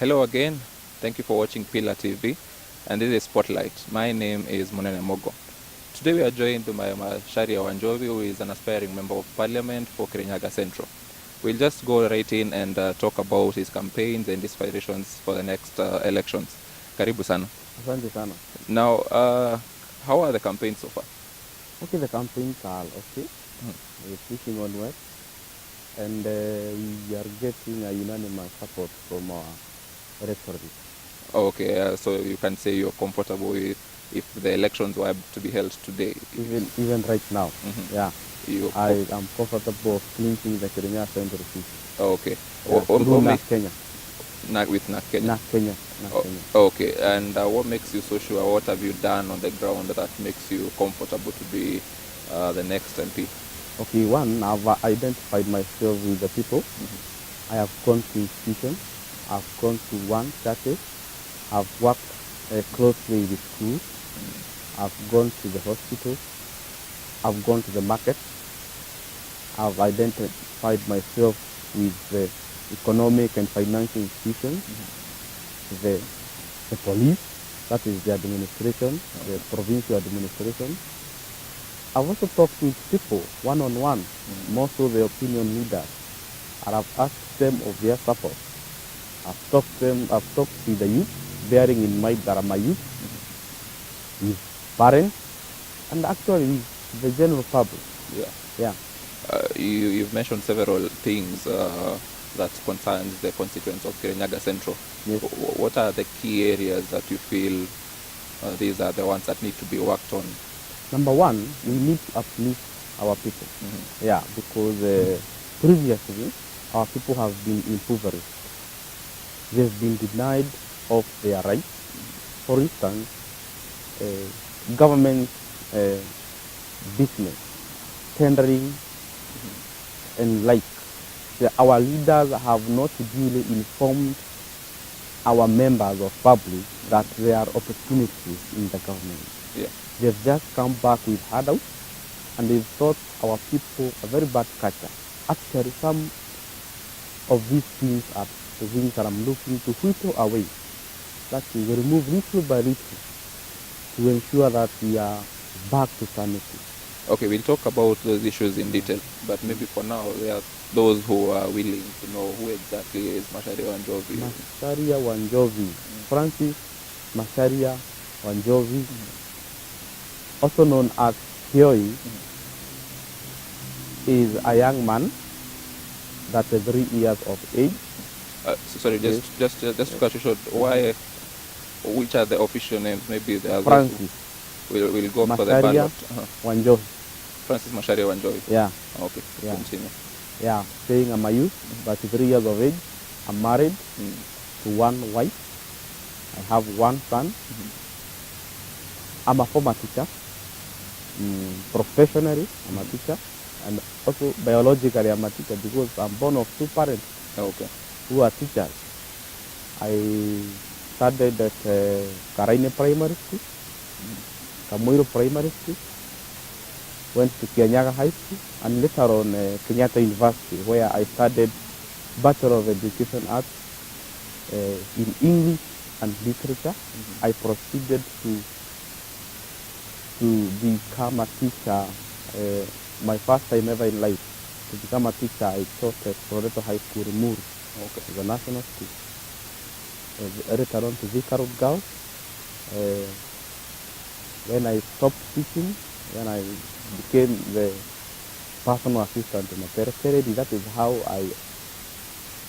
Hello again. Thank you for watching Pillar TV, and this is Spotlight. My name is Munene Mugo. Today we are joined by Macharia Wanjobi, who is an aspiring member of parliament for Kirinyaga Central. We'll just go right in and talk about his campaigns and aspirations for the next elections. Karibu sana. Asante sana. Now, how are the campaigns so far? Okay, the campaigns are okay. We're pushing onward, and we are getting a unanimous support from our electorate. Okay, so you can say you're comfortable with if the elections were to be held today. Even right now, yeah. I am comfortable of clinching the Kirinyaga Central MP. Okay. Through Kenya. With Kenya. Kenya. Okay, and what makes you so sure? What have you done on the ground that makes you comfortable to be the next MP? Okay, one, I've identified myself with the people. I have gone to institutions. I've gone to churches. I've worked closely with schools. I've gone to the hospitals. I've gone to the market. I've identified myself with the economic and financial institutions, the police, that is the administration, the provincial administration. I've also talked with people one-on-one, most of the opinion leaders, and I've asked them of their support. I've talked to the youth, bearing in mind that I'm a youth, with parents, and actually with the general public. Yeah. You've mentioned several things that concerns the constituents of Kirinyaga Central. Yes. What are the key areas that you feel these are the ones that need to be worked on? Number one, we need to uplift our people. Yeah, because previously our people have been impoverished. They've been denied of their rights. For instance, government business, tendering, and like. Our leaders have not duly informed our members of public that there are opportunities in the government. Yeah. They've just come back with handouts, and they've taught our people a very bad culture. Actually, some of these things are the things that I'm looking to whittle away. That we will remove little by little to ensure that we are back to sanity. Okay, we'll talk about those issues in detail, but maybe for now, there are those who are willing to know who exactly is Macharia Wanjobi. Macharia Wanjobi. Francis Macharia Wanjobi, also known as Kioi, is a young man that's 3 years of age. Sorry, just to cut you short, which are the official names? Maybe the others. Francis. We'll go Macharia for the ballot. Wanjobi. Francis Macharia Wanjobi. Yeah. Okay, Yeah. continue. Yeah, saying I'm a youth, but 3 years of age. I'm married to one wife. I have one son. I'm a former teacher. Professionally, I'm a teacher. And also biologically, I'm a teacher because I'm born of 2 parents who are teachers. I started at Karaine Primary School, Kamuiro Primary School, went to Kirinyaga High School, and later on Kenyatta University, where I studied Bachelor of Education Arts in English and Literature. I proceeded to become a teacher, my first time ever in life. To become a teacher, I taught at Toronto High School, Muru, the national school. Later on to Vicar of Girls. When I stopped teaching, when I became the personal assistant in a periphery, that is how I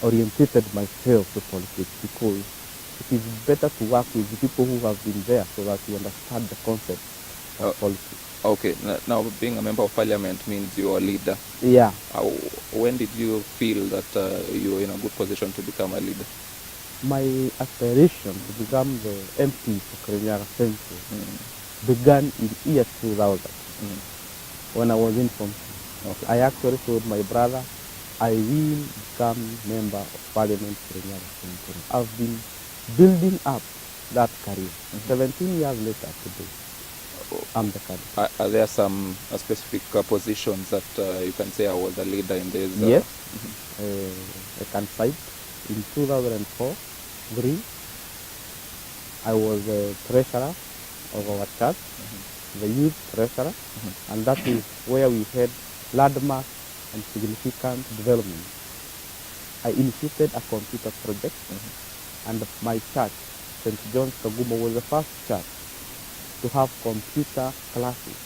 orientated myself to politics, because it is better to work with the people who have been there so that you understand the concept of politics. Okay, now being a member of parliament means you're a leader. Yeah. When did you feel that you were in a good position to become a leader? My aspiration to become the MP for Kirinyaga Central began in year 2000 when I was in Form 2. I actually told my brother I will become member of parliament for Kirinyaga Central. I've been building up that career. 17 years later today, I'm the candidate. Are there some specific positions that you can say I was a leader in this? Yes. I can cite in 2004 3, I was the treasurer of our church, the youth treasurer, and that is where we had landmark and significant development. I initiated a computer project, and my church, St. John's Kagumo, was the first church to have computer classes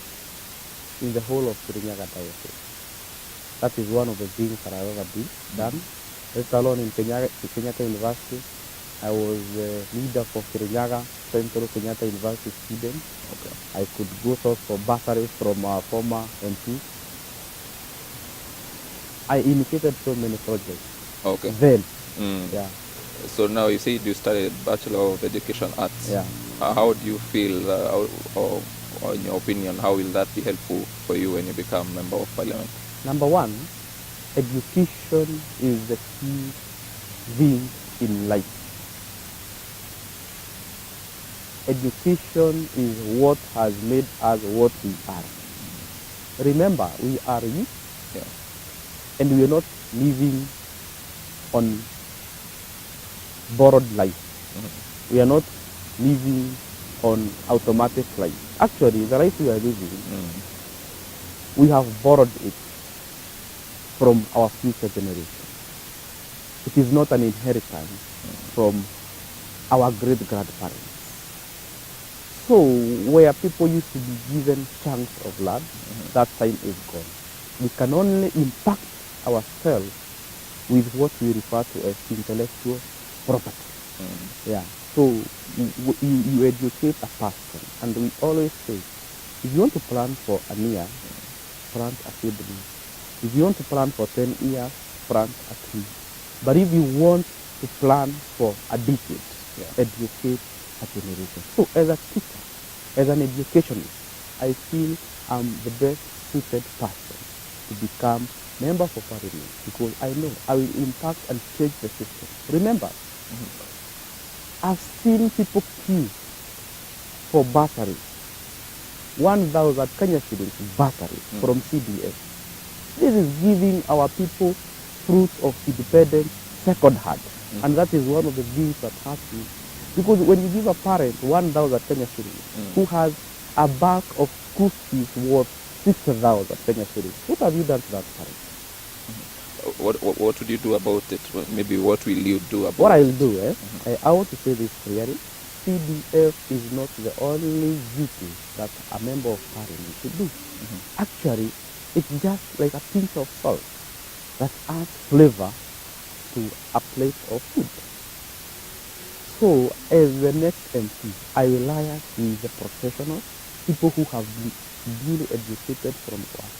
in the whole of Kirinyaga diocese. That is one of the things that I've ever done. Let alone in Kenyatta University, I was the leader for Kirinyaga Central University students. I could go source for bursaries from our former MP. I initiated so many projects. Then, yeah. So now you see you studied Bachelor of Education Arts. Yeah. How do you feel, or in your opinion, how will that be helpful for you when you become Member of Parliament? Number one, education is the key thing in life. Education is what has made us what we are. Remember, we are youth, and we are not living on borrowed life. We are not living on automatic life. Actually, the life we are living, we have borrowed it from our future generation. It is not an inheritance from our great-grandparents. So, where people used to be given chunks of land, that time is gone. We can only impact ourselves with what we refer to as intellectual property. Yeah. So, you educate a person, and we always say, if you want to plan for a year, plant a seedling. If you want to plan for 10 years, plant a tree. But if you want to plan for a decade, educate a generation. So as a teacher, as an educationist, I feel I'm the best suited person to become Member for Parliament, because I know I will impact and change the system. Remember, I've seen people queue for bursary, 1,000 Kenya shillings bursary from CDS. This is giving our people fruits of independence second hand. And that is one of the things that hurts me. Because when you give a parent 1,000 Kenya shillings, who has a bag of school fees worth 6,000 Kenya shillings, what have you done to that parent? What would you do about it? Maybe what will you do about it? What I'll do, I want to say this clearly. CDF is not the only duty that a member of parliament should do. Actually, it's just like a pinch of salt that adds flavor to a plate of food. So, as the next MP, I will liaise with the professionals, people who have been duly educated from our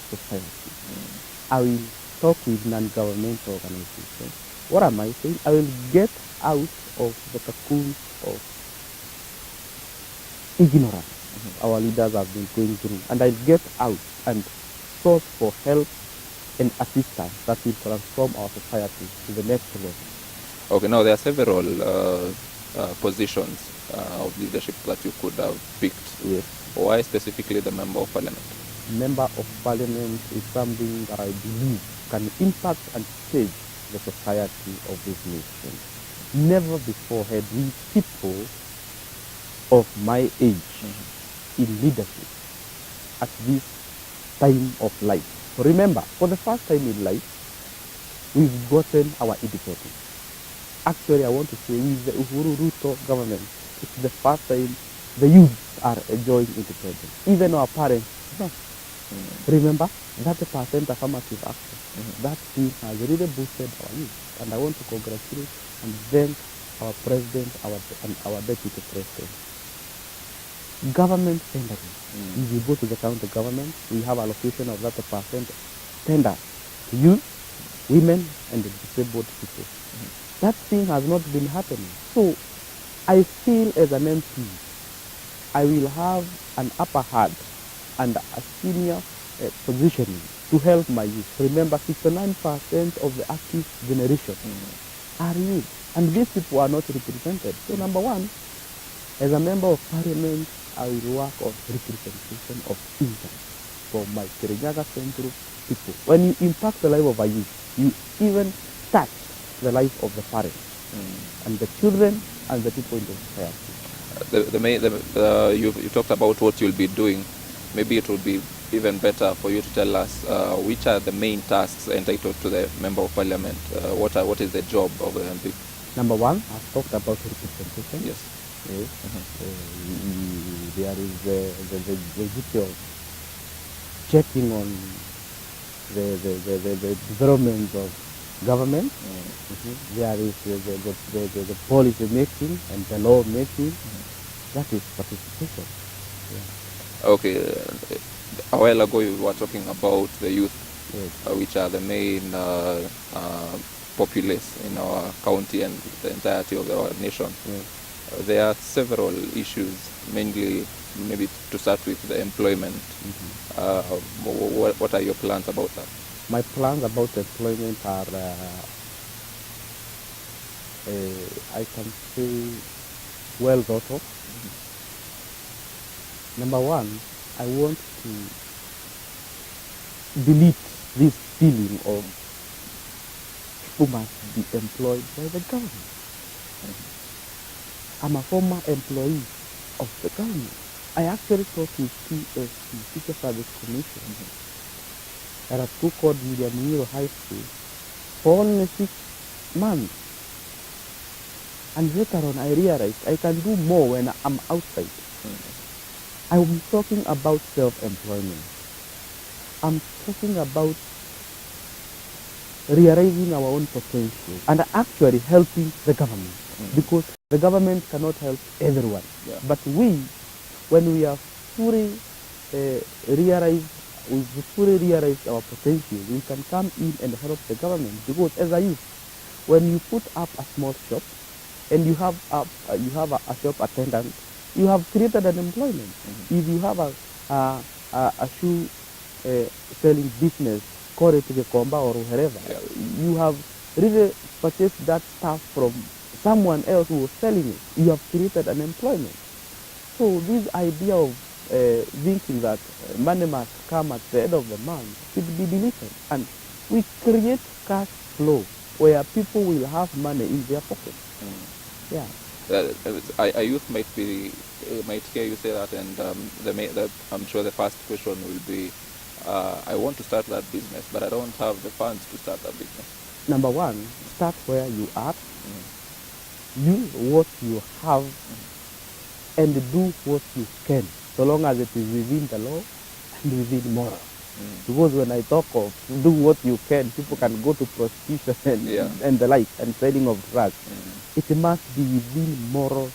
society. I will talk with non-governmental organizations. What am I saying? I will get out of the cocoon of ignorance our leaders have been going through, and I'll get out and source for help and assistance that will transform our society to the next level. Okay, now there are several positions of leadership that you could have picked. Yes. Why specifically the Member of Parliament? Member of Parliament is something that I believe can impact and change the society of this nation. Never before had we people of my age in leadership at this time of life. Remember, for the first time in life, we've gotten our independence. Actually, I want to say with the Uhuru Ruto government, it's the first time the youth are enjoying independence. Even our parents, no. Remember, that percent affirmative action, that thing has really boosted our youth. And I want to congratulate and thank our president and our deputy president. Government tendering. If you go to the county government, we have allocation of that percent tender to youth, women, and the disabled people. That thing has not been happening. So I feel as an MP, I will have an upper hand and a senior positioning to help my youth. Remember, 69% of the active generation are youth, and these people are not represented. So number one, as a member of parliament, I will work on representation of interest for my Kirinyaga Central people. When you impact the life of a youth, you even touch the life of the parents. and the children and the people in the society. You talked about what you'll be doing. Maybe it would be even better for you to tell us which are the main tasks entitled to the Member of Parliament. What is the job of the MP? Number one, I've talked about representation. Yes. Yes. There is the duty of checking on the development of government. There is the policy making and the law making. That is participation. Yeah. Okay. A while ago you were talking about the youth, Yes. which are the main populace in our county and the entirety of our nation. Yes. There are several issues, mainly maybe to start with the employment. What are your plans about that? My plans about employment are, I can say, well thought of. Number one, I want to delete this feeling of people must be employed by the government. I'm a former employee of the government. I actually taught with TSC, Teacher Service Commission, at a school called Munene Mugo High School for only 6 months. And later on I realized I can do more when I'm outside. I'm talking about self-employment. I'm talking about realizing our own potential and actually helping the government, because the government cannot help everyone. Yeah. But we, when we have fully realized our potential, we can come in and help the government. Because as a youth, when you put up a small shop and you have a shop attendant, you have created an employment. If you have a shoe selling business, Kore to Komba or wherever, you have really purchased that stuff from someone else who was selling it. You have created an employment. So this idea of thinking that money must come at the end of the month should be deleted. And we create cash flow where people will have money in their pocket. Yeah. A youth might hear you say that, and I'm sure the first question will be, I want to start that business, but I don't have the funds to start that business. Number one, start where you are, use what you have, and do what you can, so long as it is within the law and within moral. Because when I talk of do what you can, people can go to prostitution and the like, and selling of drugs. It must be within moral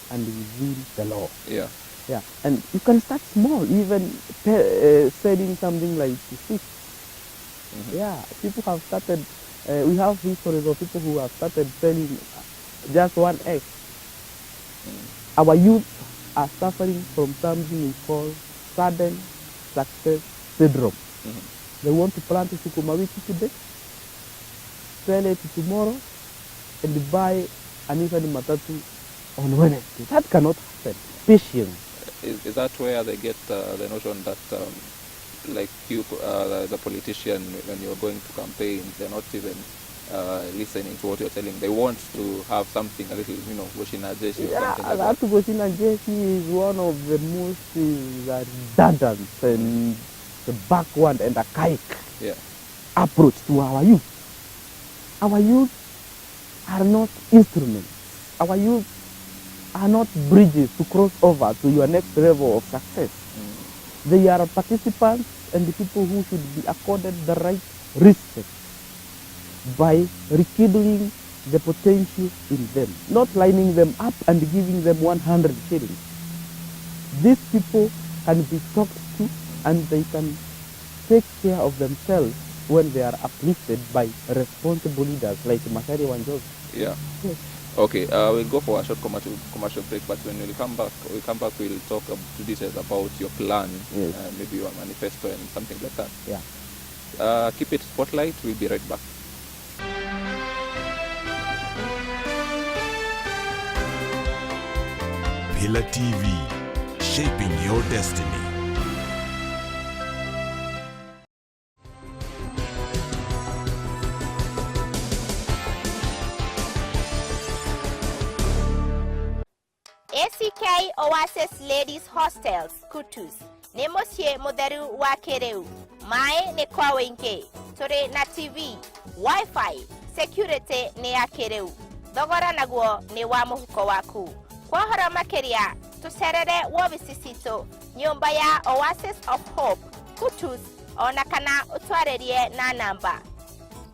and within the law. Yeah. Yeah. And you can start small, even selling something like fish. Yeah. People have started, we have histories of people who have started selling just one egg. Our youth are suffering from something we call sudden success syndrome. They want to plant sukuma wiki today, sell it tomorrow, and buy an Nissan Matatu on Wednesday. That cannot happen. Patience. Is that where they get the notion that, like you, as a politician, when you're going to campaign, they're not even listening to what you're telling? They want to have something a little, Goshinajeshi or something like that. That Goshinajeshi is one of the most redundant and the backward and archaic approach to our youth. Our youth are not instruments. Our youth are not bridges to cross over to your next level of success. They are participants and the people who should be accorded the right respect by rekindling the potential in them, not lining them up and giving them 100 shillings. These people can be talked to and they can take care of themselves when they are uplifted by responsible leaders like Macharia Wanjobi. Yeah. Yes. Okay, we'll go for a short commercial break, but when we come back, we'll talk to details about your plan, maybe your manifesto and something like that. Yeah. Keep it Spotlight, we'll be right back. Pillar TV, shaping your destiny. ACK Oasis Ladies Hostels Kutus nĩ mũciĩ mũtheru wa kĩrĩu. Maĩ nĩ kwa wĩingĩ. Tũrĩ na TV, Wi-Fi, security nĩ ya kĩrĩu. Thogora naguo nĩ wa mũhuko waku. Kwa ũhoro makĩria, tũcerere wobici citũ, nyũmba ya Oasis of Hope, Kutus, ona kana ũtwarĩrie na namba.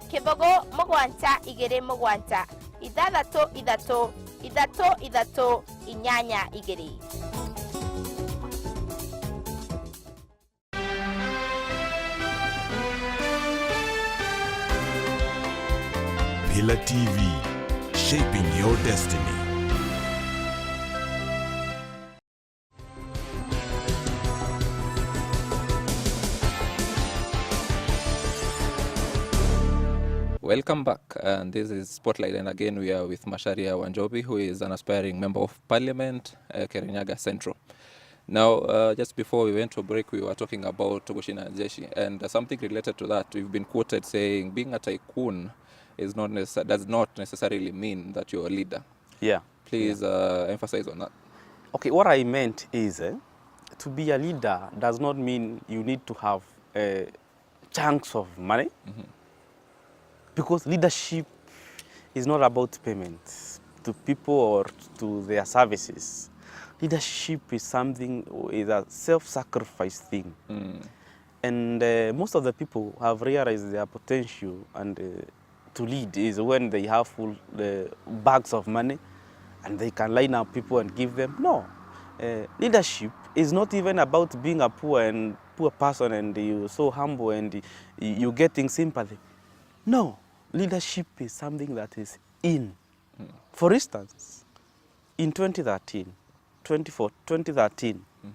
Kĩbogo mũgwanja igĩrĩ mũgwanja, ithathatũ ithatũ, ithatũ ithatũ, inyanya igĩrĩ. Pillar TV, shaping your destiny. Welcome back, and this is Spotlight, and again we are with Macharia Wanjobi, who is an aspiring member of Parliament, Kirinyaga Central. Now, just before we went to break, we were talking about Togoshina Jeshi, and something related to that. We've been quoted saying being a tycoon is not does not necessarily mean that you're a leader. Yeah. Please emphasize on that. Okay, what I meant is to be a leader does not mean you need to have chunks of money. Mm-hmm. Because leadership is not about payments to people or to their services. Leadership is something, is a self-sacrifice thing. Mm. And most of the people have realized their potential and to lead is when they have full bags of money and they can line up people and give them. No, leadership is not even about being a poor person and you're so humble and you're getting sympathy. No. Leadership is something that is in. Mm. For instance, in 2013, mm-hmm.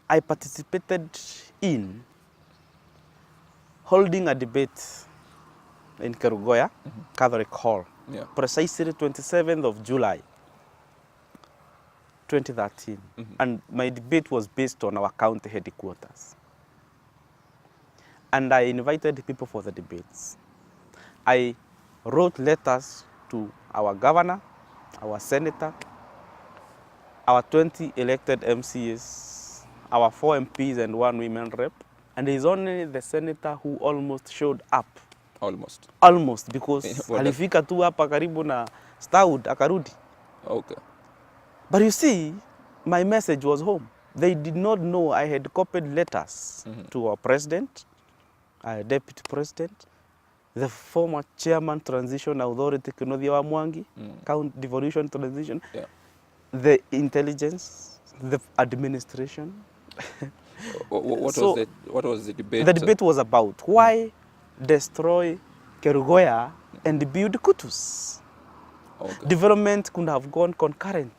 I participated in holding a debate in Kirinyaga mm-hmm. Catholic Hall, yeah. Precisely 27th of July, 2013. Mm-hmm. And my debate was based on our county headquarters. And I invited people for the debates. I wrote letters to our governor, our senator, our 20 elected MCs, our 4 MPs and 1 women rep. And it's only the senator who almost showed up. Almost? Almost, because alifika tu hapa karibu na Stout akarudi. Okay. But you see, my message was home. They did not know I had copied letters mm-hmm. to our president, Deputy President, the former Chairman Transition Authority, Kinothia wa Mwangi, County Devolution Transition, yeah. The intelligence, the administration. What was the debate? The debate was about why destroy Kirinyaga and build Kutus. Okay. Development could have gone concurrent.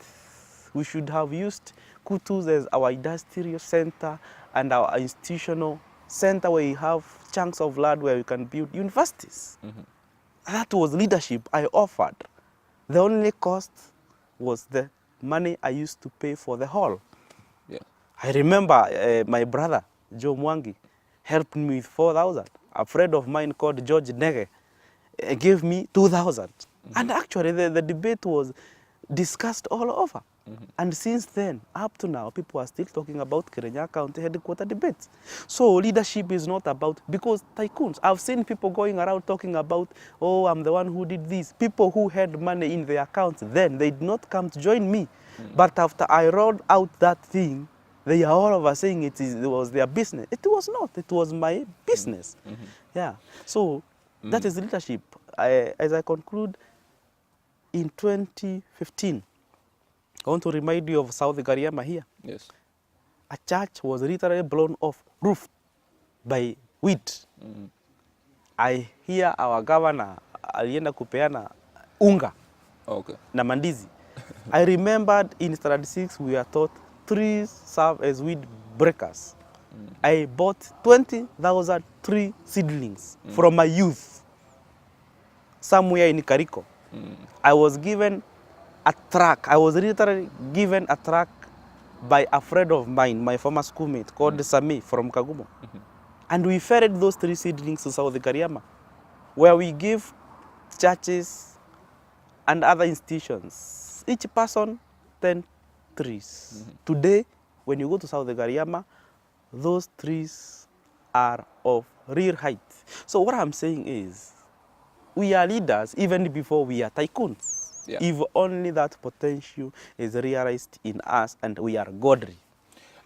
We should have used Kutus as our industrial center and our institutional center where we have chunks of land where we can build universities. Mm-hmm. That was leadership I offered. The only cost was the money I used to pay for the hall. Yeah. I remember my brother, Joe Mwangi, helped me with 4,000. A friend of mine called George Nege gave me 2,000. Mm-hmm. And actually the debate was discussed all over. Mm-hmm. And since then, up to now, people are still talking about Kirinyaga County headquarter debates. So leadership is not about, because tycoons, I've seen people going around talking about, oh, I'm the one who did this. People who had money in their accounts then, they did not come to join me. Mm-hmm. But after I rolled out that thing, they are all of us saying it was their business. It was not, it was my business. Mm-hmm. Yeah, so that is leadership. As I conclude, in 2015, I want to remind you of South Gariama here. Yes. A church was literally blown off roof by wind. Mm-hmm. I hear our governor alienda kupeana unga na mandizi. I remembered in Standard 6 we were taught trees serve as weed breakers. Mm. I bought 20,000 tree seedlings from my youth somewhere in Kariko. Mm. I was given a track. I was literally given a track by a friend of mine, my former schoolmate, called Sami from Kagumo. Mm-hmm. And we ferried those three seedlings to South Gariama, where we give churches and other institutions each person 10 trees. Today, when you go to South Gariama, those trees are of real height. So what I'm saying is, we are leaders even before we are tycoons. Yeah. If only that potential is realized in us and we are godly.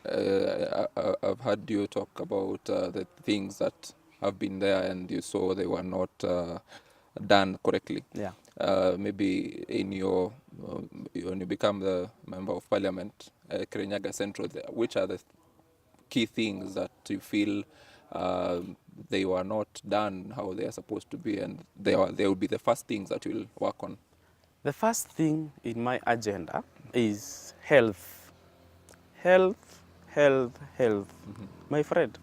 I've heard you talk about the things that have been there and you saw they were not done correctly. Yeah. Maybe in your when you become the member of parliament, Kirinyaga Central, which are the key things that you feel they were not done how they are supposed to be, and they will be the first things that you will work on? The first thing in my agenda is health. Health, health, health. My friend,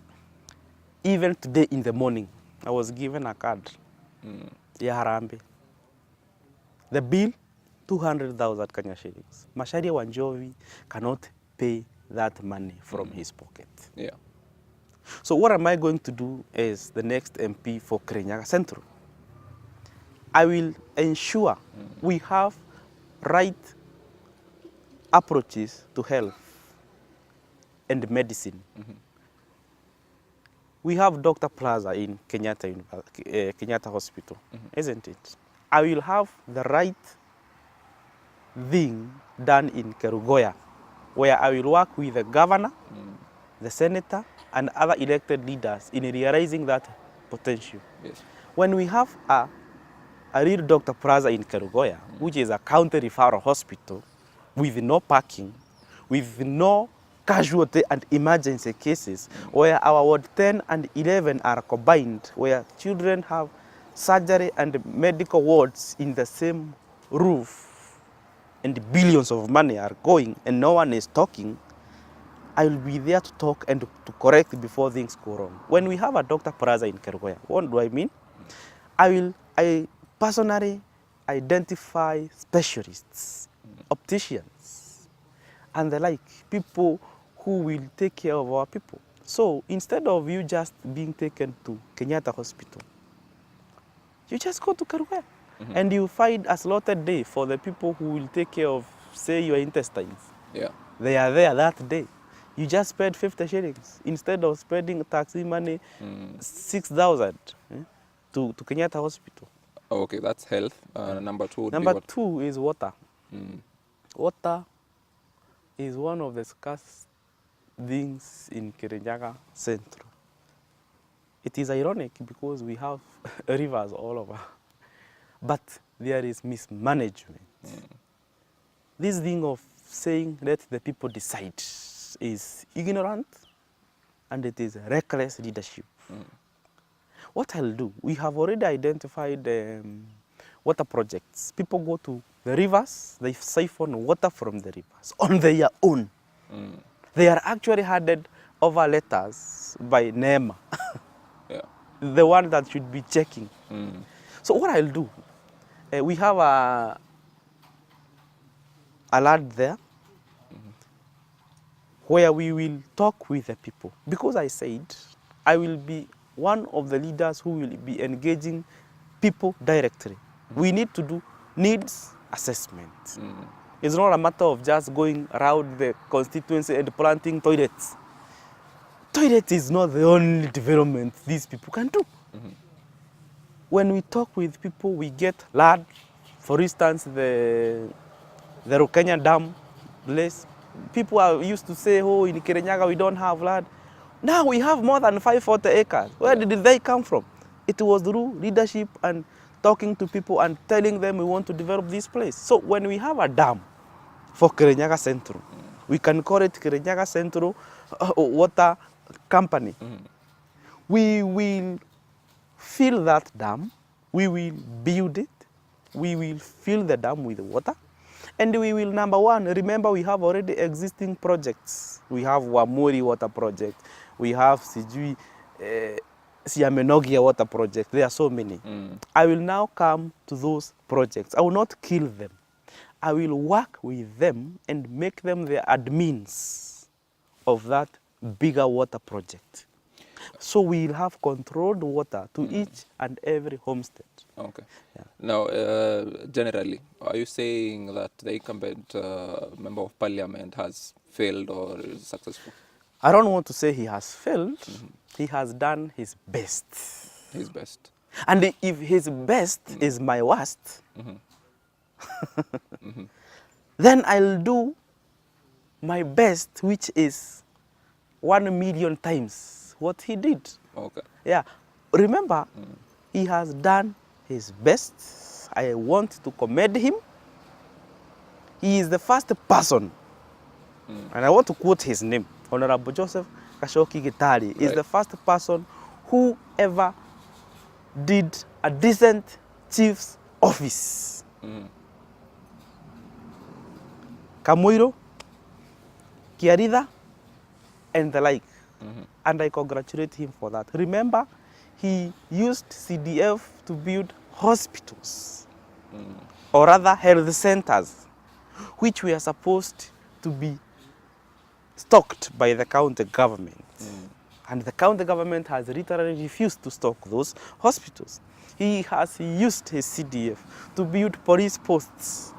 even today in the morning, I was given a card. Ya Harambe. The bill, 200,000 Kenya shillings. Macharia Wanjobi cannot pay that money from his pocket. Yeah. So what am I going to do as the next MP for Kirinyaga Central? I will ensure we have right approaches to health and medicine. We have Dr. Plaza in Kenyatta Hospital, isn't it? I will have the right thing done in Kerugoya, where I will work with the governor, the senator, and other elected leaders in realizing that potential. Yes. When we have a real Dr. Plaza in Kerugoya, which is a county referral hospital with no parking, with no casualty and emergency cases, where our Ward 10 and 11 are combined, where children have surgery and medical wards in the same roof, and billions of money are going and no one is talking, I will be there to talk and to correct before things go wrong. When we have a Dr. Plaza in Kerugoya, what do I mean? I personally identify specialists, opticians, and the like, people who will take care of our people. So instead of you just being taken to Kenyatta Hospital, you just go to Kerugoya and you find a slotted day for the people who will take care of, say, your intestines. Yeah. They are there that day. You just paid 50 shillings instead of spending taxi money 6,000 to Kenyatta Hospital. Okay, that's health. Number two would be Number what? two is water. Water is one of the scarce things in Kirinyaga Central. It is ironic because we have rivers all over, but there is mismanagement. This thing of saying let the people decide is ignorant and it is reckless leadership. What I'll do, we have already identified water projects. People go to the rivers, they siphon water from the rivers on their own. They are actually handed over letters by NEMA, Yeah. the one that should be checking. So what I'll do, we have a lad there where we will talk with the people. Because I said, I will be one of the leaders who will be engaging people directly. We need to do needs assessment. It's not a matter of just going around the constituency and planting toilets. Toilet is not the only development these people can do. When we talk with people, we get land. For instance, the Rukenya Dam place. People are used to say, oh, in Kirinyaga we don't have land. Now we have more than 540 acres. Where did they come from? It was through leadership and talking to people and telling them we want to develop this place. So when we have a dam for Kirinyaga Central, we can call it Kirinyaga Central Water Company. We will fill that dam, we will build it, we will fill the dam with water, and we will, number one, remember we have already existing projects. We have Wamuri Water Project, we have Siamenogia Water Project, there are so many. I will now come to those projects. I will not kill them. I will work with them and make them the admins of that bigger water project. So we'll have controlled water to each and every homestead. Okay. Yeah. Now, generally, are you saying that the incumbent member of parliament has failed or is successful? I don't want to say he has failed. He has done his best. His best. And if his best is my worst, then I'll do my best, which is 1,000,000 times what he did. Okay. Yeah. Remember, he has done his best. I want to commend him. He is the first person, and I want to quote his name, Honorable Joseph Kashoki Gitari, is the first person who ever did a decent chief's office. Kamuiro, Kiarida, and the like. And I congratulate him for that. Remember, he used CDF to build hospitals, or rather health centers, which were supposed to be stocked by the county government. And the county government has literally refused to stock those hospitals. He has used his CDF to build police posts.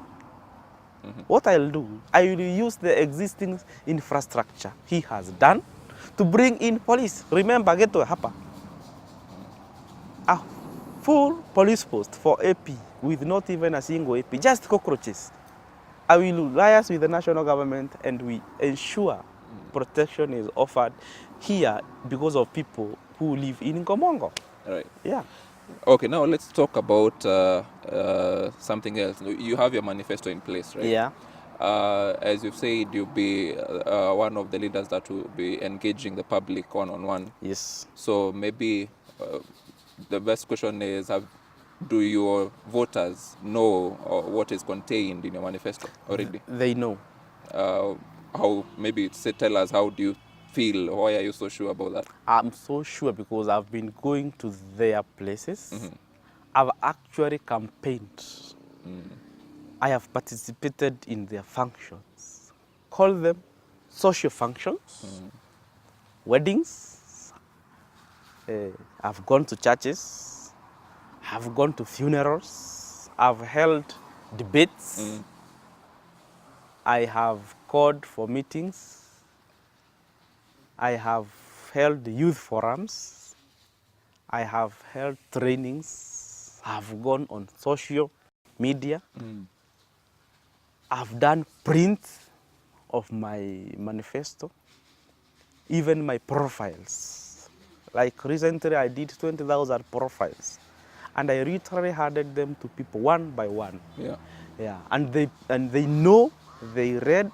What I'll do, I will use the existing infrastructure he has done to bring in police. Remember, Geto Hapa, a full police post for AP with not even a single AP, just cockroaches. I will liaise with the national government and we ensure protection is offered here because of people who live in Ngomongo. Right. Yeah. Okay, now let's talk about something else. You have your manifesto in place, right? Yeah. As you've said, you'll be one of the leaders that will be engaging the public one-on-one. Yes. So maybe the best question is, do your voters know what is contained in your manifesto already? They know. How, maybe tell us, how do you feel? Why are you so sure about that? I'm so sure because I've been going to their places. I've actually campaigned. I have participated in their functions. Call them social functions, weddings. I've gone to churches. I've gone to funerals. I've held debates. I have called for meetings. I have held youth forums. I have held trainings. I've gone on social media. I've done print of my manifesto, even my profiles. Like recently I did 20,000 profiles and I literally handed them to people one by one. Yeah. Yeah. And they know, they read,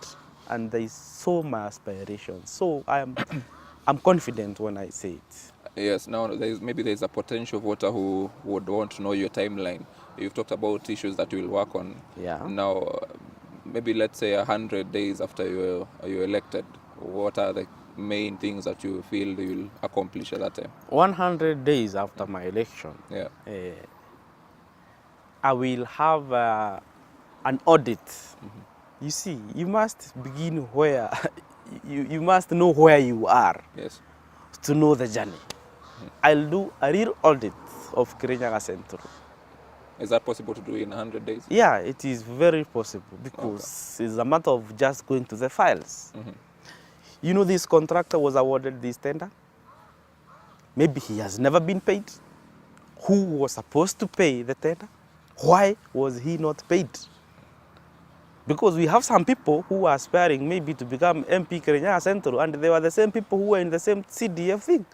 and they saw my aspirations. So I'm confident when I say it. Yes, now maybe there's a potential voter who would want to know your timeline. You've talked about issues that you will work on. Yeah. Now, maybe let's say 100 days after you're elected, what are the main things that you feel you'll accomplish at that time? 100 days after my election, Yeah. I will have an audit. You see, you must begin where, you must know where you are. Yes. To know the journey. I'll do a real audit of Kirinyaga Central. Is that possible to do in 100 days? Yeah, it is very possible because it's a matter of just going to the files. You know, this contractor was awarded this tender. Maybe he has never been paid. Who was supposed to pay the tender? Why was he not paid? Because we have some people who are aspiring maybe to become MP Kirinyaga Central, and they were the same people who were in the same CDF thing.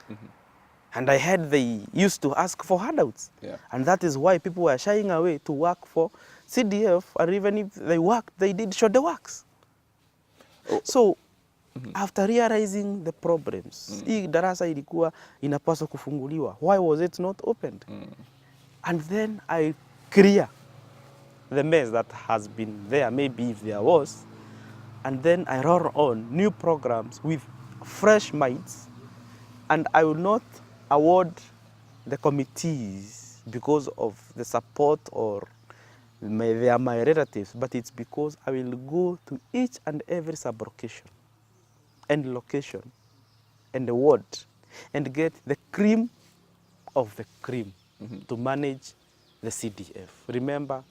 And I heard they used to ask for handouts. Yeah. And that is why people were shying away to work for CDF, and even if they worked, they did short the works. So, after realizing the problems, hii darasa ilikuwa inapaswa kufunguliwa. Why was it not opened? And then I clear the mess that has been there, maybe if there was, and then I roll on new programs with fresh minds, and I will not award the committees because of the support or they are my relatives, but it's because I will go to each and every sub-location and location and the ward and get the cream of the cream to manage the CDF. Remember,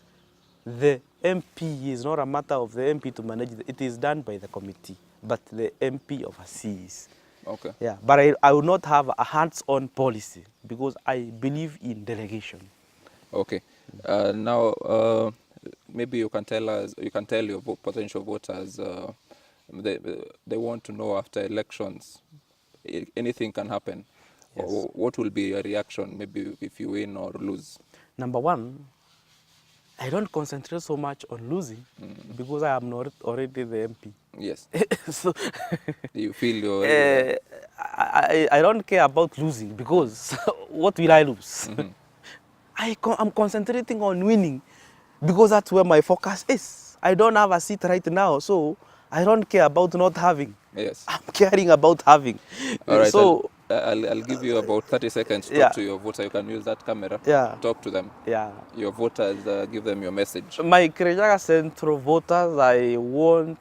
the MP is not a matter of the MP to manage it. It is done by the committee, but the MP oversees. Okay. Yeah, but I will not have a hands-on policy because I believe in delegation. Okay. Now, maybe you can tell us, you can tell your potential voters, they want to know after elections, anything can happen. Yes. Or what will be your reaction, maybe if you win or lose? Number one, I don't concentrate so much on losing because I am not already the MP. Yes. So You feel you're... I don't care about losing because what will I lose? I'm concentrating on winning because that's where my focus is. I don't have a seat right now, so I don't care about not having. Yes. I'm caring about having. All right. So I'll give you about 30 seconds to Yeah. talk to your voter. You can use that camera. Yeah. Talk to them. yeah, Your voters, give them your message. my Kirinyaga Central voters, I want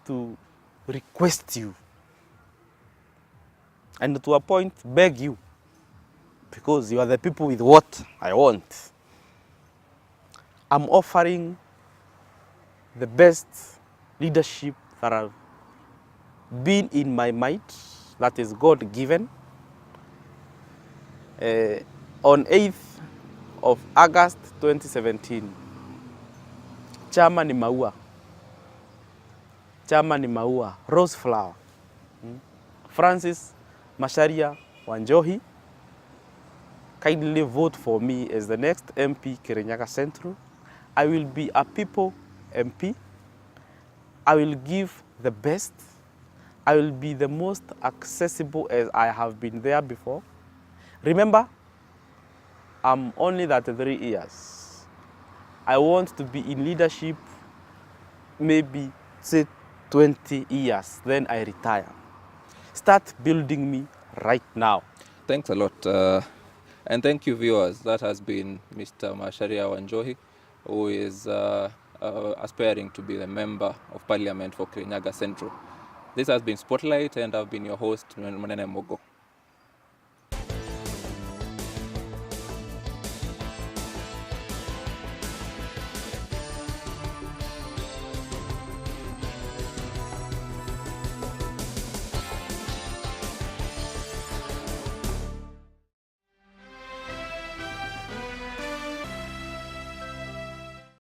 to request you and to a point beg you, because you are the people with what I want. I'm offering the best leadership that have been in my mind, that is God given. On 8th of August 2017, chama ni maua, chama ni maua, rose flower. Francis Macharia Wanjobi, kindly vote for me as the next MP Kirinyaga Central. I will be a people MP. I will give the best. I will be the most accessible as I have been there before. Remember, I'm only 33 years. I want to be in leadership maybe say 20 years, then I retire. Start building me right now. Thanks a lot. And thank you, viewers. That has been Mr. Macharia Wanjobi, who is aspiring to be the Member of Parliament for Kirinyaga Central. This has been Spotlight, and I've been your host, Munene Mugo.